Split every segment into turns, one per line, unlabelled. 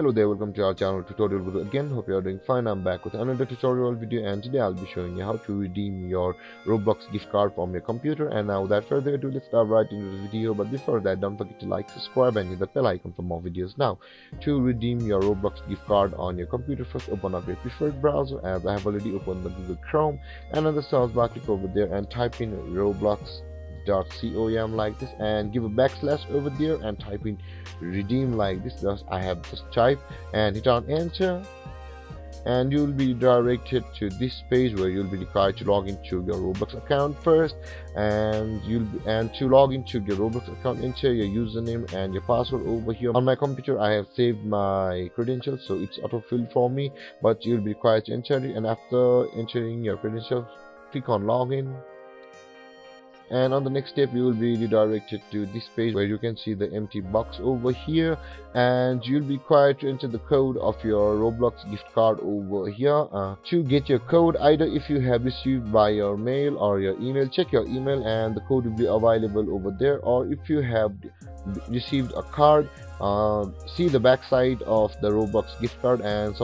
Hello there, welcome to our channel tutorial video again. Hope you are doing fine. I'm back with another tutorial video, and today I'll be showing you how to redeem your Roblox gift card from your computer. And now without further ado, let's dive right into the video. But before that, don't forget to like, subscribe and hit the bell icon for more videos. Now, to redeem your Roblox gift card on your computer, first open up your preferred browser, as I have already opened the Google Chrome, and on the search bar click over there and type in roblox.com like this, and give a backslash over there and type in redeem like this. Thus I have just typed and hit on enter, and you'll be directed to this page where you'll be required to log into your Roblox account first. And to log into your Roblox account, enter your username and your password over here. On my computer I have saved my credentials, so it's auto-filled for me, but you'll be required to enter it. And after entering your credentials, click on login, and on the next step you will be redirected to this page where you can see the empty box over here, and you'll be required to enter the code of your Roblox gift card over here. To get your code, either if you have received by your mail or your email, check your email and the code will be available over there. Or if you have received a card, see the back side of the Roblox gift card, and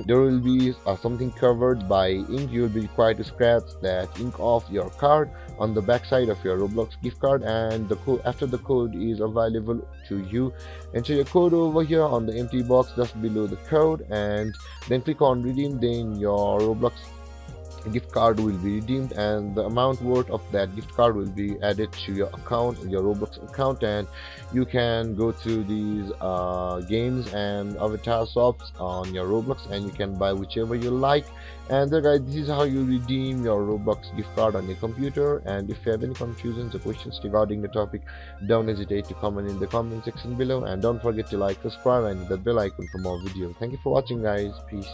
there will be something covered by ink. You will be required to scratch that ink off your card on the back side of your Roblox gift card, and after the code is available to you, enter your code over here on the empty box just below the code, and then click on redeem. Then your Roblox gift card will be redeemed, and the amount worth of that gift card will be added to your account, your Roblox account, and you can go to these games and avatar shops on your Roblox, and you can buy whichever you like. And there guys, this is how you redeem your Roblox gift card on your computer. And if you have any confusions or questions regarding the topic, don't hesitate to comment in the comment section below, and don't forget to like, subscribe and hit the bell icon for more videos. Thank you for watching guys. Peace.